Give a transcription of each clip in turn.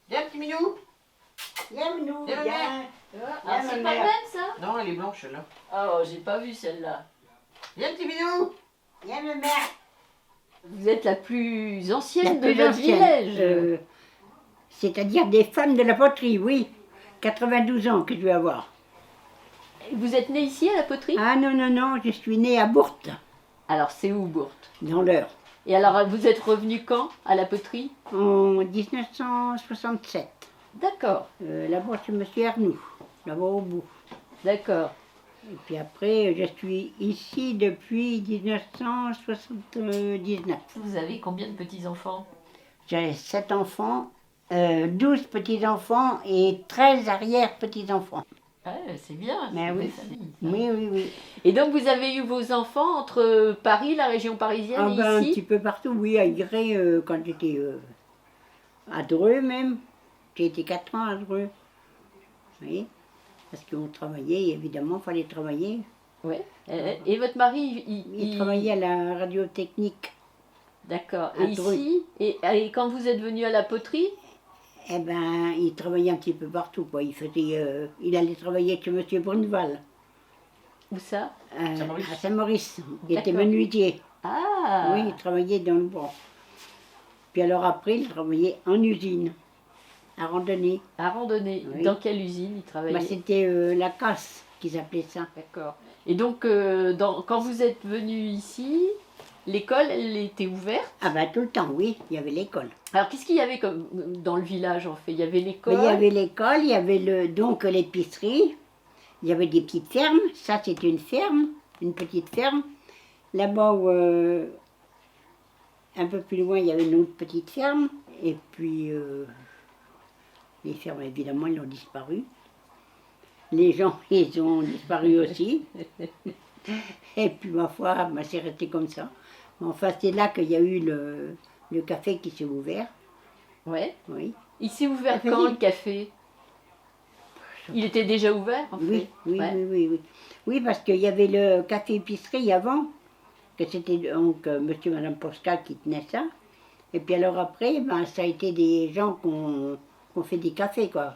Viens, petit minou. Viens, Minou, Viens, viens. Ah, c'est pas le même ça? Non, elle est blanche, celle-là. Oh, j'ai pas vu celle-là. Viens, petit minou. Viens, ma mère. Vous êtes la plus ancienne La de plus votre ancienne, village. c'est-à-dire des femmes de la poterie, oui. 92 ans que je vais avoir. Vous êtes née ici à la poterie? Ah non, non, non, je suis née à Bourte, Alors c'est où Bourte? dans l'Eure, Et alors vous êtes revenu quand à la poterie? en 1967. D'accord, Là-bas, chez Monsieur Arnoux, là-bas au bout. d'accord. Et puis après, je suis ici depuis 1979. Vous avez combien de petits-enfants? J'ai 7 enfants, 12 petits-enfants et 13 arrière-petits-enfants. C'est bien, Mais c'est une oui. belle famille, ça. Oui, oui, oui. Et donc vous avez eu vos enfants entre Paris, la région parisienne Ah et ben, un ici? petit peu partout, oui, à Gré, quand j'étais à Dreux même. J'ai été 4 ans à Dreux. Oui, parce qu'on travaillait, évidemment, il fallait travailler. Ouais. Et votre mari, Il travaillait à la radiotechnique. D'accord. à Et ici, et quand vous êtes venu à la poterie? Eh ben, il travaillait un petit peu partout, quoi. Il allait travailler chez Monsieur Bruneval, Où ça? Saint-Maurice. à Saint-Maurice. Il était D'accord. menuisier. Ah! Oui, il travaillait dans le bois. Puis alors après, il travaillait en usine, à randonnée. À randonnée. Oui. Dans quelle usine il travaillait? Bah, c'était la casse qu'ils appelaient ça. D'accord. Et donc, quand vous êtes venu ici, l'école, elle était ouverte. Ah ben tout le temps, oui, il y avait l'école. Alors, qu'est-ce qu'il y avait comme, dans le village, en fait? Il y avait Mais l'école. il y avait l'école, il y avait donc l'épicerie, il y avait des petites fermes. Ça, c'était une ferme, une petite ferme. Là-bas, un peu plus loin, il y avait une autre petite ferme. Et puis, les fermes, évidemment, elles ont disparu. Les gens, ils ont disparu aussi. Et puis, ma foi, ben, c'est resté comme ça. Mais enfin, c'est là qu'il y a eu le café qui s'est ouvert. Ouais. Oui, Il s'est ouvert La quand, famille. le café? Il était déjà ouvert, en oui, fait? oui, Ouais. oui, oui, oui. Oui, parce qu'il y avait le café-épicerie avant, que c'était donc monsieur et madame Posca qui tenaient ça. Et puis alors après, ben, ça a été des gens qui ont fait des cafés, quoi.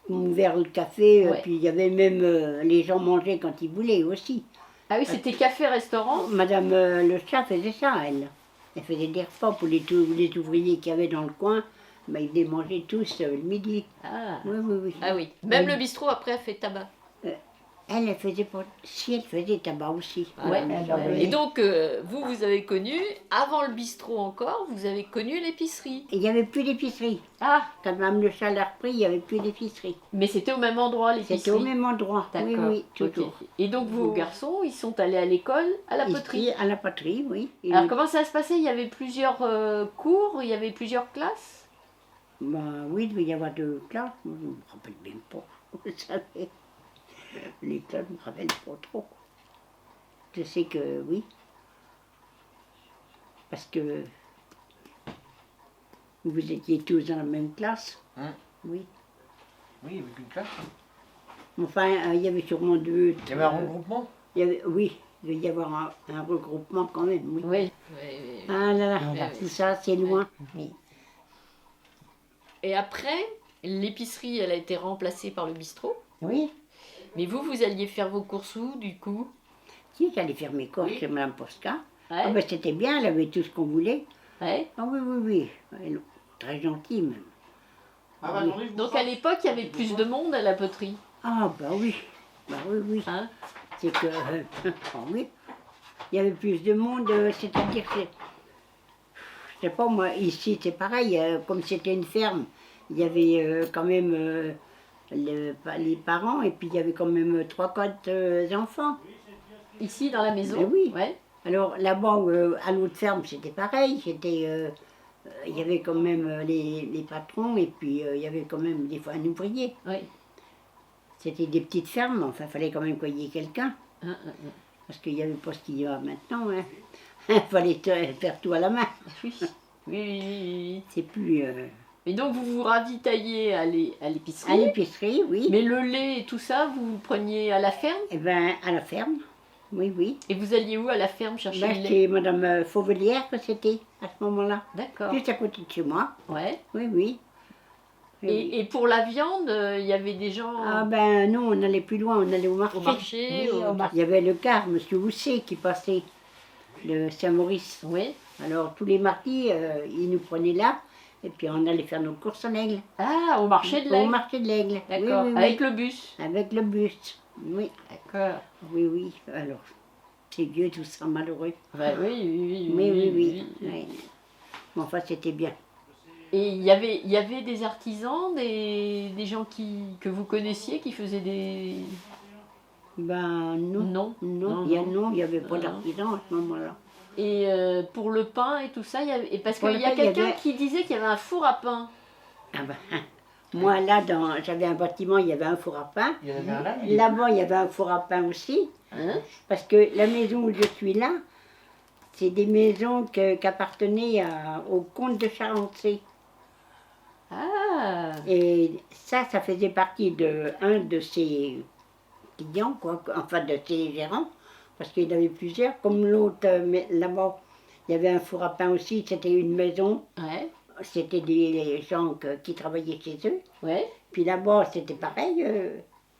Qui ont ouvert le café, Ouais. puis il y avait même les gens mangeaient quand ils voulaient aussi. Ah oui, c'était café-restaurant? Madame le chat faisait ça, elle. Elle faisait des repas pour les ouvriers qu'il y avait dans le coin. Ben, ils venaient manger tous le midi. Ah. Oui, oui, oui. Ah oui. Même Oui. le bistrot, après, a fait tabac. Elle faisait pas... Si, elle faisait tabac aussi. Ouais. Elle en Ouais. faisait. Et donc, vous avez connu, avant le bistrot encore, vous avez connu l'épicerie. Il n'y avait plus d'épicerie. Ah, Quand Mme Le Chat l'a repris, il n'y avait plus d'épicerie. mais c'était au même endroit, l'épicerie. C'était au même endroit. Oui, D'accord. oui, toujours. Ok. Et donc, vos garçons, ils sont allés à l'école, à la Ici, poterie. à la poterie, oui. Et Alors, comment ça se passait? Il y avait plusieurs cours, il y avait plusieurs classes? ben, oui, il devait y avoir 2 classes. Moi, je ne me rappelle même pas. Vous savez, les classes, je ne me rappelle pas trop. Je sais que oui. Parce que vous étiez tous dans la même classe. Hein. Oui. Oui, il y avait qu'une classe. Enfin, il y avait sûrement 2. Il y avait un regroupement. Oui, il devait y avoir un regroupement quand même, oui. Oui. Ah là là, Oui. tout ça, c'est loin. Oui. Et après, l'épicerie, elle a été remplacée par le bistrot. Oui, Mais vous alliez faire vos courses où, du coup? si, j'allais faire mes courses Oui. chez Mme Posca. Ouais. Ah ben, c'était bien, elle avait tout ce qu'on voulait. Ouais. Ah oui, oui, oui. Elle, très gentille même. Ah bah, attendez, je vous Donc, sors. à l'époque, il y avait plus de monde à la poterie. Ah bah oui, oui. Hein? C'est que, ah oui, il y avait plus de monde, c'est-à-dire que, je sais pas moi, ici c'est pareil, comme c'était une ferme, il y avait quand même les parents et puis il y avait quand même 3-4 enfants. Ici, dans la maison? Mais oui. Ouais. Alors là-bas, à l'autre ferme, c'était pareil. Il y avait quand même les patrons et puis il y avait quand même des fois un ouvrier. Oui. C'était des petites fermes, mais enfin, il fallait quand même qu'il y ait quelqu'un. Parce qu'il n'y avait pas ce qu'il y a maintenant. Hein. Il fallait faire tout à la main. Oui. Oui. C'est plus... Et donc, vous vous ravitaillez à à l'épicerie. l'épicerie, oui. Mais le lait et tout ça, vous preniez à la ferme? Eh bien, à la ferme. Oui, oui. Et vous alliez où à la ferme chercher Ben, le lait? c'est Madame Fauvelière que c'était, à ce moment-là. D'accord. Juste à côté de chez moi. Ouais. Oui, oui. Et pour la viande, il y avait des gens Ah ben non, on allait plus loin, on allait au marché. au marché Oui, au- au marché. Il y avait le car, monsieur Housset, qui passait de Saint-Maurice. Oui. Alors tous les mardis, il nous prenait là, et puis on allait faire nos courses en Aigle. Ah, au marché de Au l'Aigle. marché de l'Aigle. D'accord. Oui, oui, Avec oui. le bus. Avec le bus. Oui, D'accord. oui, oui. Alors, c'est vieux tout ça, malheureux. Bah oui, oui, Oui, oui, oui. Oui. Mais enfin, c'était bien. Et il y avait des artisans, des gens que vous connaissiez qui faisaient des... Ben non. Non. Non, il n'y avait pas Non. d'artisan à ce moment-là. Et pour le pain et tout ça, et parce Pour qu'il le y a pain, il y quelqu'un avait- qui disait qu'il y avait un four à pain. Ah ben, moi, là, j'avais un bâtiment, il y avait un four à pain. Il y en avait un là. Là-bas, il y avait un four à pain aussi. Hein? Parce que la maison où je suis là, c'est des maisons qui appartenaient au comte de Charençay. Ah, Et ça faisait partie de un de ses clients, quoi, enfin de ses gérants, parce qu'il y en avait plusieurs. Comme l'autre, mais là-bas, il y avait un four à pain aussi, c'était une maison, ouais, c'était des gens qui travaillaient chez eux. ouais. Puis là-bas, c'était pareil,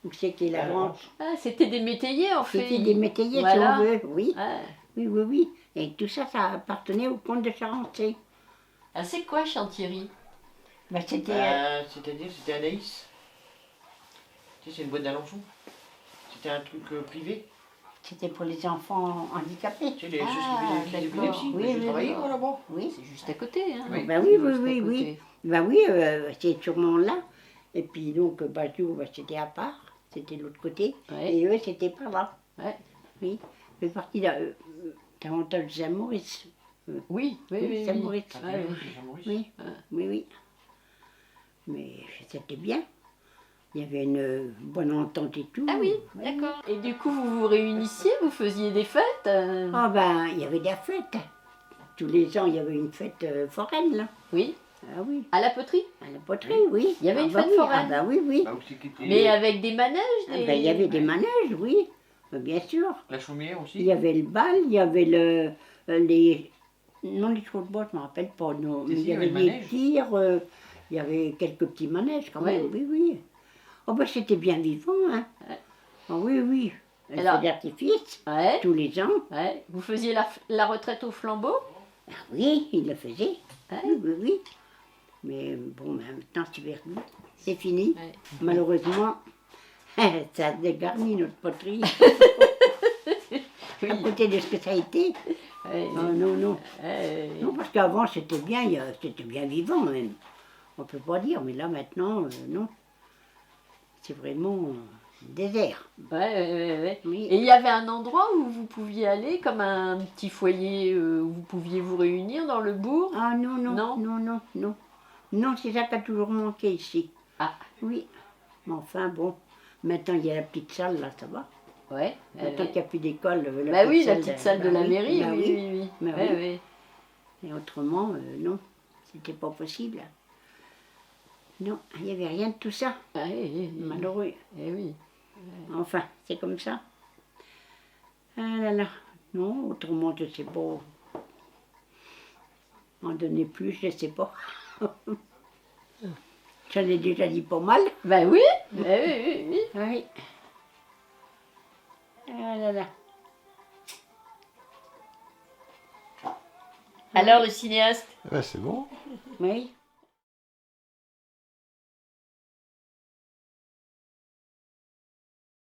où c'était la branche. Ah, c'était des métayers en fait. C'était des métayers, Voilà. si on veut, oui. Ah. Oui, oui, oui. Et tout ça, ça appartenait au comte de Charençay. Ah, c'est quoi Chantilly? Ben, c'était... C'est-à-dire, c'était Anaïs. Tu sais, c'est une boîte d'Alençon. C'était un truc privé. C'était pour les enfants handicapés. Tu sais, les Ah, ceux qui faisaient d'accord. l'épilepsie. Oui, J'ai oui, travaillé, d'accord. moi, là-bas. Oui. C'est juste à côté. Hein. Oui. Ben oui, oui, Juste à oui, oui. côté. Ben oui, c'est sûrement là. Et puis donc, Bajou, c'était à part. C'était de l'autre côté. Ouais. Et eux, c'était par là. Ouais. Oui. Je fais partie davantage de Saint-Maurice. Oui, oui, oui. Saint-Maurice. Ah, Ouais, oui, oui. Jean-Maurice. Oui, Ah. oui, oui. Mais c'était bien. Il y avait une bonne entente et tout. Ah oui, d'accord. Et du coup, vous vous réunissiez, vous faisiez des fêtes Ah ben, il y avait des fêtes. Tous les ans, il y avait une fête foraine, là. Oui, Ah oui. à la poterie. À la poterie, oui. Il y avait Ah une bah fête oui. foraine. Ah bah oui, oui. Bah, où c'est qu'était Mais avec des manèges, Ah des... ben, il y avait des manèges, oui. Bien sûr. la chaumière aussi. Il y avait le bal, il y avait les... Non, les chevaux de bois, je ne me rappelle pas. Non. Mais Si, il y avait le des manège. tirs, il y avait quelques petits manèges quand même. Ouais. Oui, oui. Oh ben, c'était bien vivant, hein. Ouais. Ah oui, oui. Un Alors- feu d'artifice, Ouais, tous les ans. ouais. Vous faisiez la retraite au flambeau? Ah oui, il le faisait. Ouais. Oui, oui, oui. Mais bon, ben, maintenant, c'est perdu. C'est fini. Ouais. Malheureusement, ça a dégarni notre poterie. À côté de ce que ça a été. Ouais. Ah, non, non. Ouais. Non, parce qu'avant, c'était bien, c'était bien vivant même. On peut pas dire, mais là, maintenant, non. C'est vraiment désert. Ouais, ouais, ouais. Oui. Et il y avait un endroit où vous pouviez aller, comme un petit foyer où vous pouviez vous réunir dans le bourg? Ah non, non, Non. non, non, non. Non, c'est ça qui a toujours manqué ici. Ah. Oui. Mais enfin, bon. Maintenant, il y a la petite salle, là, ça va. Ouais. Maintenant qu'il n'y a plus d'école. Bah oui, la petite salle de la mairie, bah oui, oui, oui. Bah Ouais, oui. ouais. Et autrement, non. C'était pas possible. Non, il n'y avait rien de tout ça. Ah, oui, oui, Malheureux. eh oui. Enfin, c'est comme ça. Ah là là. Non, autrement, je sais pas. En donner plus, je sais pas. J'en ai déjà dit pas mal. Bah oui, oui, oui, oui. Oui. Ah là là. Alors le cinéaste? Ouais, c'est bon. Oui.